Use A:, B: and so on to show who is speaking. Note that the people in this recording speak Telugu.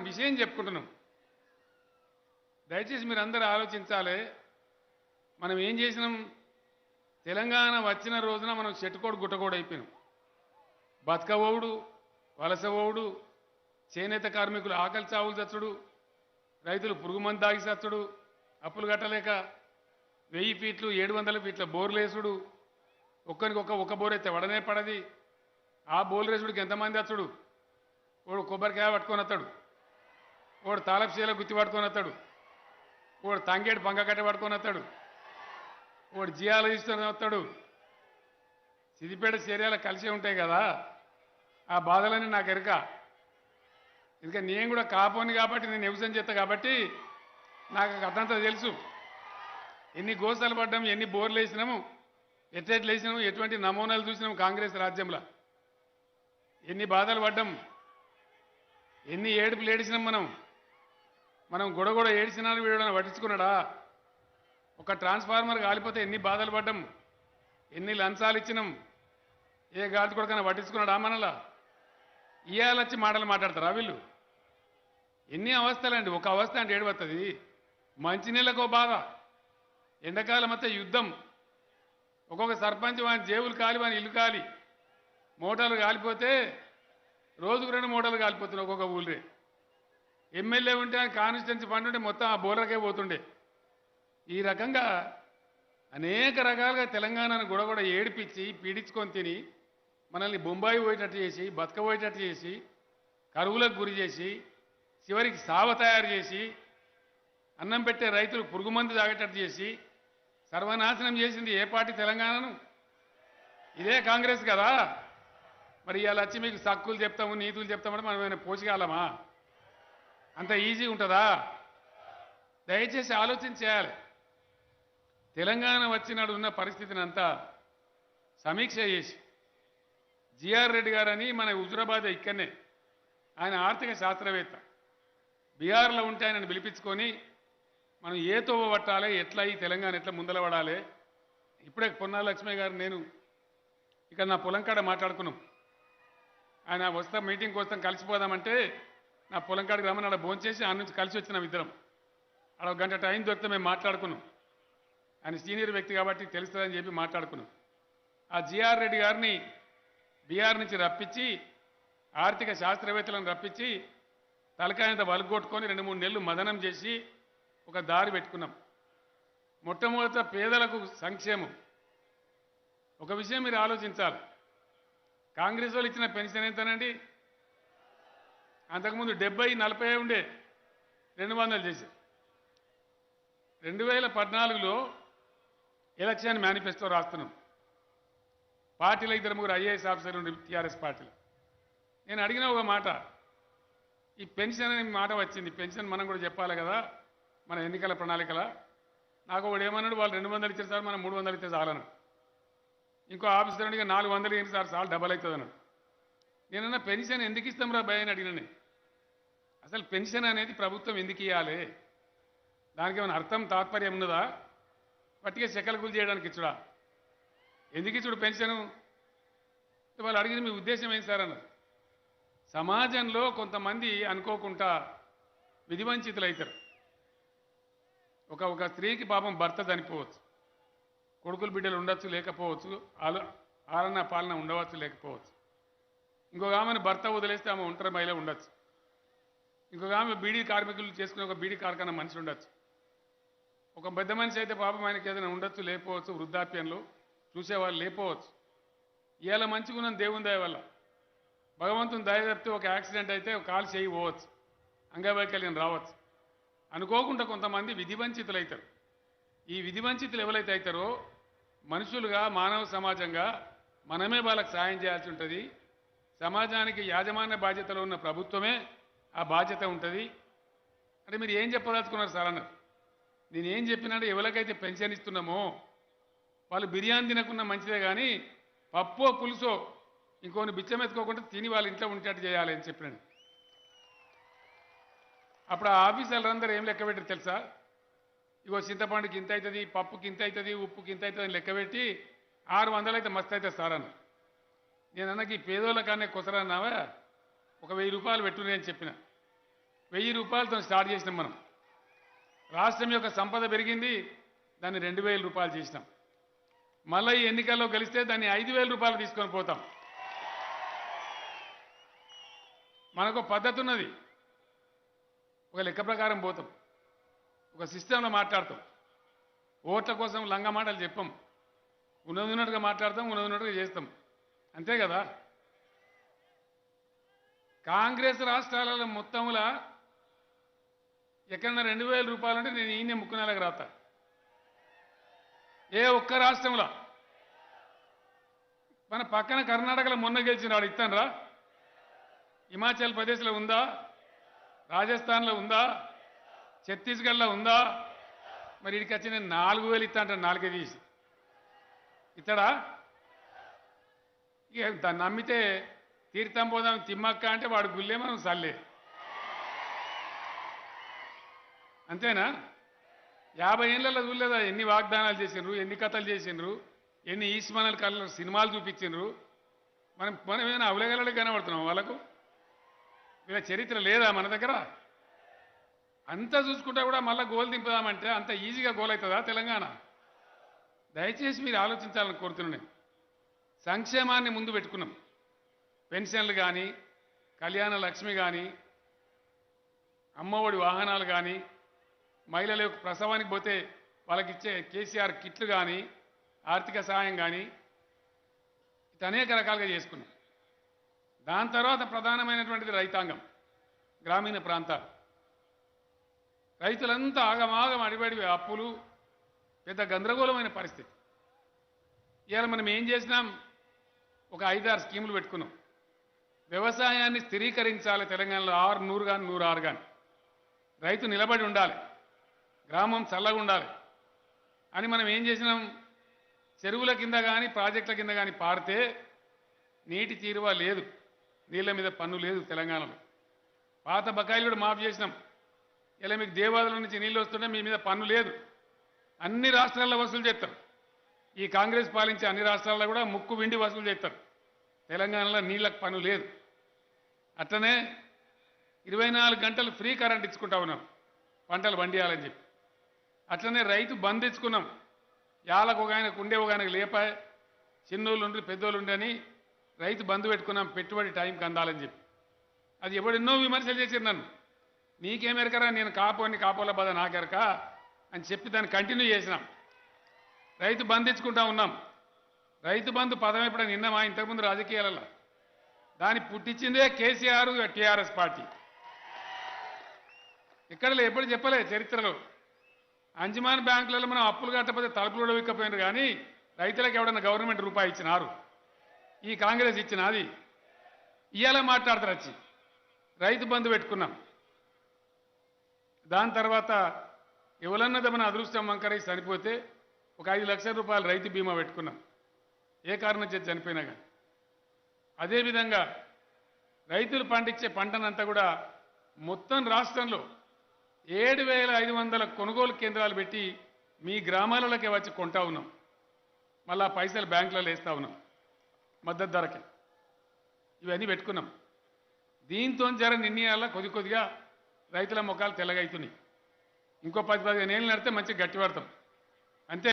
A: విషయం చెప్పుకుంటున్నాం. దయచేసి మీరు అందరూ ఆలోచించాలి. మనం ఏం చేసినాం? తెలంగాణ వచ్చిన రోజున మనం చెట్టుకోడు గుట్టకోడు అయిపోయినాం. బతకవోడు, వలసవోడు, చేనేత కార్మికులు ఆకలి చావులు చచ్చుడు, రైతులు పురుగుమంది దాగి చచ్చుడు, అప్పులు కట్టలేక 1000 ఫీట్లు 700 ఫీట్ల బోర్లేసుడు, ఒక్కరికి ఒక బోర్ అయితే వడనే పడది. ఆ బోర్లేసుడికి ఎంతమంది వచ్చుడు? వాడు కొబ్బరికాయ పట్టుకొని వస్తాడు, వాడు తాళపు గుత్తి పట్టుకొని వస్తాడు, వాడు తంగేడు పంగకట్ట పట్టుకొని వస్తాడు, వాడు జియాలజిస్ట్ వస్తాడు. సిద్దిపేట చర్యలు కలిసే ఉంటాయి కదా. ఆ బాధలన్నీ నాకు ఎరక. ఇంకా నేను కూడా కాపోని కాబట్టి నేను వ్యవసాయం చేస్తా కాబట్టి నాకు అదంతా తెలుసు. ఎన్ని గోసాలు పడ్డాము, ఎన్ని బోర్లు వేసినాము, ఎట్లెట్లు వేసినాము, ఎటువంటి నమూనాలు చూసినాము కాంగ్రెస్ రాజ్యంలో. ఎన్ని బాధలు పడ్డాం, ఎన్ని ఏడుపులు ఏడిసినాం. మనం గొడగొడ ఏడిసినాను వీడని పట్టించుకున్నాడా? ఒక ట్రాన్స్ఫార్మర్ కాలిపోతే ఎన్ని బాధలు పడ్డాం, ఎన్ని లంచాలు ఇచ్చినాం. ఏ గాలి కొడుకన్నా పట్టించుకున్నాడా? మనలా ఇవాళ వచ్చి మాటలు మాట్లాడతారా వీళ్ళు? ఎన్ని అవస్థలండి. ఒక అవస్థ అంటే ఏడువస్తుంది. మంచినీళ్ళకో బాధ, ఎండాకాలం అంతా యుద్ధం. ఒక్కొక్క సర్పంచ్ వాని జేబులు కాలి, వాని ఇల్లు కాలి, మోటార్లు కాలిపోతే రోజుకు 2 మోటార్లు కాలిపోతున్నాయి ఒక్కొక్క ఊళ్ళే. ఎమ్మెల్యే ఉంటే కాన్స్టిట్యున్సీ ఫండ్ ఉంటే మొత్తం ఆ బోర్లకే పోతుండే. ఈ రకంగా అనేక రకాలుగా తెలంగాణను గొడగొడ ఏడిపించి పీడించుకొని తిని మనల్ని బొంబాయి పోయేటట్టు చేసి, బతకపోయేటట్టు చేసి, కరువులకు గురి చేసి, చివరికి సావ తయారు చేసి, అన్నం పెట్టే రైతులు పురుగుమందు తాగేటట్టు చేసి సర్వనాశనం చేసింది ఏ పార్టీ? తెలంగాణను. ఇదే కాంగ్రెస్ కదా. మరి ఇవాళ వచ్చి మీకు సక్కులు చెప్తాము, నీతులు చెప్తామంటే మనం ఏమైనా పోషకాలమా? అంత ఈజీ ఉంటుందా? దయచేసి ఆలోచన చేయాలి. తెలంగాణ వచ్చినాడు ఉన్న పరిస్థితిని అంతా సమీక్ష చేసి జిఆర్ రెడ్డి గారని మన హుజురాబాద్ ఇక్కడనే, ఆయన ఆర్థిక శాస్త్రవేత్త, బీహార్లో ఉంటే ఆయనను పిలిపించుకొని మనం ఏ తోవ పట్టాలి, ఎట్లా ఈ తెలంగాణ ఎట్లా ముందల పడాలి. ఇప్పుడే పొన్నాల లక్ష్మయ్య గారు నేను ఇక్కడ నా పొలం కాడ మాట్లాడుకున్నాం. ఆయన వస్తాం మీటింగ్కి వస్తాం కలిసిపోదామంటే నా పొలం కాడికి రమ్మని ఆడ భోంచేసి ఆ నుంచి కలిసి వచ్చినాం ఇద్దరం. ఆడ 1 గంట టైం దొరికితే మేము మాట్లాడుకున్నాం. ఆయన సీనియర్ వ్యక్తి కాబట్టి తెలుస్తుందని చెప్పి మాట్లాడుకున్నాం. ఆ జిఆర్ రెడ్డి గారిని బీహార్ నుంచి రప్పించి, ఆర్థిక శాస్త్రవేత్తలను రప్పించి తలకాయంత వలుగొట్టుకొని 2-3 నెలలు మదనం చేసి ఒక దారి పెట్టుకున్నాం. మొట్టమొదట పేదలకు సంక్షేమం. ఒక విషయం మీరు ఆలోచించాలి. కాంగ్రెస్ వాళ్ళు ఇచ్చిన పెన్షన్ ఎంతనండి? అంతకుముందు 70-40 ఉండే, 200 చేశారు. 2014లో ఎలక్షన్ మేనిఫెస్టో రాస్తున్నాం. పార్టీలో 2-3 ఐఏఎస్ ఆఫీసర్లు ఉండే టీఆర్ఎస్ పార్టీలో. నేను అడిగిన ఒక మాట, ఈ పెన్షన్ అనే మాట వచ్చింది. పెన్షన్ మనం కూడా చెప్పాలి కదా మన ఎన్నికల ప్రణాళికల. నాకు ఒకడు ఏమన్నాడు, వాళ్ళు 200 ఇచ్చారు సార్, మనం 300 ఇస్తే చాలన్నాడు. ఇంకో ఆఫీసర్ అడిగా 400 ఏంటి సార్, చాలు డబల్ అవుతుంది అన్నాడు. నేనన్నా పెన్షన్ ఎందుకు ఇస్తాం రా భయ అని అడిగిన. అసలు పెన్షన్ అనేది ప్రభుత్వం ఎందుకు ఇవ్వాలి? దానికి ఏమైనా అర్థం తాత్పర్యం ఉన్నదా? పట్టిగా చెక్కలగులు చేయడానికి ఇచ్చుడా? ఎందుకు ఇచ్చుడు పెన్షను? వాళ్ళు అడిగిన మీ ఉద్దేశం ఏంటి సార్ అన్నారు. సమాజంలో కొంతమంది అనుకోకుండా విధివంచితులు అవుతారు. ఒక స్త్రీకి పాపం భర్త చనిపోవచ్చు, కొడుకులు బిడ్డలు ఉండొచ్చు లేకపోవచ్చు, ఆలన పాలన ఉండవచ్చు లేకపోవచ్చు. ఇంకొక ఆమెను భర్త వదిలేస్తే ఆమె ఒంటరి మహిళ ఉండొచ్చు. ఇంకొక ఆమె బీడీ కార్మికులు చేసుకునే ఒక బీడీ కార్ఖానా మనిషి ఉండొచ్చు. ఒక పెద్ద మనిషి అయితే పాపం ఆయనకి ఏదైనా ఉండొచ్చు లేకపోవచ్చు, వృద్ధాప్యంలో చూసేవాళ్ళు లేకపోవచ్చు. ఇవాళ మంచిగున్న దేవుని దయ వల్ల భగవంతుని దయ చెప్తే ఒక యాక్సిడెంట్ అయితే ఒక కాలు చేయి పోవచ్చు, అంగవైకల్యం రావచ్చు. అనుకోకుండా కొంతమంది విధివంచితులు అవుతారు. ఈ విధివంచితులు ఎవరైతే అవుతారో మనుషులుగా మానవ సమాజంగా మనమే వాళ్ళకి సాయం చేయాల్సి ఉంటుంది. సమాజానికి యాజమాన్య బాధ్యతలో ఉన్న ప్రభుత్వమే ఆ బాధ్యత ఉంటుంది. అంటే మీరు ఏం చెప్పదలుచుకున్నారు సార్ అన్నారు. నేనేం చెప్పినాడు, ఎవరికైతే పెన్షన్ ఇస్తున్నామో వాళ్ళు బిర్యానీ తినకున్నా మంచిదే కానీ పప్పో పులుసో ఇంకోని బిచ్చం ఎత్తుకోకుండా తిని వాళ్ళ ఇంట్లో ఉండేటట్టు చేయాలి అని చెప్పినాడు. అప్పుడు ఆ ఆఫీసర్లందరూ ఏం లెక్క పెట్టారు తెలుసా? ఇగో చింతపండుకి ఇంత అవుతుంది, పప్పుకి ఇంత అవుతుంది, ఉప్పుకి ఇంత అవుతుంది అని లెక్కబెట్టి 600 అయితే మస్తు అవుతుంది సార్ అన్న. నేను అన్నకి పేదోళ్ళ కానీ కొసరన్నావా, ఒక 1000 రూపాయలు పెట్టునే అని చెప్పిన. రూపాయలతో స్టార్ట్ చేసినాం మనం. రాష్ట్రం యొక్క సంపద పెరిగింది, దాన్ని 2000 రూపాయలు చేసినాం. మళ్ళీ ఈ ఎన్నికల్లో గెలిస్తే దాన్ని 5000 రూపాయలు తీసుకొని పోతాం. మనకు పద్ధతి ఉన్నది, ఒక లెక్క ప్రకారం పోతాం, ఒక సిస్టంలో మాట్లాడతాం. ఓట్ల కోసం లంగ మాటలు చెప్పం, ఉన్నట్టుగా మాట్లాడతాం, ఉన్నట్టుగా చేస్తాం, అంతే కదా. కాంగ్రెస్ రాష్ట్రాలలో మొత్తంలో ఎక్కడన్నా 2000 రూపాయలు అంటే నేను ఈయన ముక్కు నెలకు రాతా. ఏ ఒక్క రాష్ట్రంలో మన పక్కన కర్ణాటకలో మొన్న గెలిచిన వాడు ఇస్తానరా? హిమాచల్ ప్రదేశ్లో ఉందా? రాజస్థాన్లో ఉందా? ఛత్తీస్గఢ్లో ఉందా? మరి ఇక్కడికి వచ్చి నేను 4000 ఇస్తా అంటాను, 4 తీసి ఇస్తాడా? ఇక దాన్ని నమ్మితే తీర్థం పోదాం తిమ్మక్క అంటే వాడు గుళ్ళే, మనం సల్లే, అంతేనా? 50 ఏళ్ళలో చూడలేదా ఎన్ని వాగ్దానాలు చేసిండ్రు, ఎన్ని కథలు చేసిండ్రు, ఎన్ని ఈస్మానల్ కలర్ సినిమాలు చూపించిండ్రు. మనం ఏమైనా అవలేగలకి కనబడుతున్నాం వాళ్ళకు? వీళ్ళ చరిత్ర లేదా మన దగ్గర? అంతా చూసుకుంటా కూడా మళ్ళీ గోల్ దింపుదామంటే అంత ఈజీగా గోల్ అవుతుందా తెలంగాణ? దయచేసి మీరు ఆలోచించాలని కోరుతున్నాను. నేను సంక్షేమాన్ని ముందు పెట్టుకున్నాం. పెన్షన్లు కానీ, కళ్యాణ లక్ష్మి కానీ, అమ్మఒడి వాహనాలు కానీ, మహిళల ప్రసవానికి పోతే వాళ్ళకి ఇచ్చే కేసీఆర్ కిట్లు కానీ, ఆర్థిక సహాయం కానీ, ఇటు అనేక రకాలుగా చేసుకున్నాం. దాని తర్వాత ప్రధానమైనటువంటిది రైతాంగం, గ్రామీణ ప్రాంతాలు. రైతులంతా ఆగమాగం అడిబడి అప్పులు, పెద్ద గందరగోళమైన పరిస్థితి. ఇవాళ మనం ఏం చేసినాం? ఒక 5-6 స్కీములు పెట్టుకున్నాం. వ్యవసాయాన్ని స్థిరీకరించాలి తెలంగాణలో, 100 కానీ 106 కానీ. రైతు నిలబడి ఉండాలి, గ్రామం చల్లగా ఉండాలి అని మనం ఏం చేసినాం? చెరువుల కింద కానీ ప్రాజెక్టుల కింద కానీ పారితే నీటి తీరువ లేదు, నీళ్ళ మీద పన్ను లేదు తెలంగాణలో. పాత బకాయిలు కూడా మాఫ్ చేసినాం. ఇలా మీకు దేవాలయం నుంచి నీళ్ళు వస్తుంటే మీ మీద పన్ను లేదు. అన్ని రాష్ట్రాల్లో వసూలు చేస్తారు. ఈ కాంగ్రెస్ పాలించే అన్ని రాష్ట్రాల్లో కూడా ముక్కు విండి వసూలు చేస్తారు. తెలంగాణలో నీళ్ళకు పన్ను లేదు. అట్లనే 24 గంటలు ఫ్రీ కరెంట్ ఇచ్చుకుంటా ఉన్నాం పంటలు పండియాలని చెప్పి. అట్లనే రైతు బంద్ ఇచ్చుకున్నాం. యాలకు ఒక ఆయనకు ఉండే ఒక ఆయనకు లేపాయి, చిన్నోళ్ళు ఉండి పెద్దోళ్ళు ఉండి అని రైతు బంధు పెట్టుకున్నాం, పెట్టుబడి టైంకి అందాలని చెప్పి. అది ఎవడెన్నో విమర్శలు చేశారు నన్ను. నీకేమెరకరా, నేను కాపోని కాపోల బాధ నాకెరక అని చెప్పి దాన్ని కంటిన్యూ చేసినాం. రైతు బంధు ఇచ్చుకుంటా ఉన్నాం. రైతు బంధు పదం ఎప్పుడైనా నిన్నమా? ఇంతకుముందు రాజకీయాలలో దాన్ని పుట్టించిందే కేసీఆర్, టీఆర్ఎస్ పార్టీ. ఇక్కడ ఎప్పుడు చెప్పలే చరిత్రలో. అంజమాన్ బ్యాంకులలో మనం అప్పులు కట్టకపోతే తలుపులు కూడా విక్కపోయినారు, కానీ రైతులకు ఎవడన్నా గవర్నమెంట్ రూపాయి ఇచ్చినారు? ఈ కాంగ్రెస్ ఇచ్చినది. ఇవాళ మాట్లాడతారు వచ్చి రైతు బంధు పెట్టుకున్నాం. దాని తర్వాత ఎవరన్నది మన అదృష్టం వంకరై చనిపోతే ఒక 5 లక్షల రూపాయలు రైతు బీమా పెట్టుకున్నాం, ఏ కారణం చేసి చనిపోయినా కానీ. అదేవిధంగా రైతులు పండించే పంటనంతా కూడా మొత్తం రాష్ట్రంలో 7500 కొనుగోలు కేంద్రాలు పెట్టి మీ గ్రామాలలోకి వచ్చి కొంటా ఉన్నాం. మళ్ళా పైసలు బ్యాంకులలో వేస్తూ ఉన్నాం మద్దతు ధరకి. ఇవన్నీ పెట్టుకున్నాం. దీంతో జర నిర్ణయాల కొద్దిగా రైతుల ముఖాలు తెల్లగైతున్నాయి. ఇంకో 10-15 ఏళ్ళు నడితే మంచిగా గట్టి పడతాం, అంతే.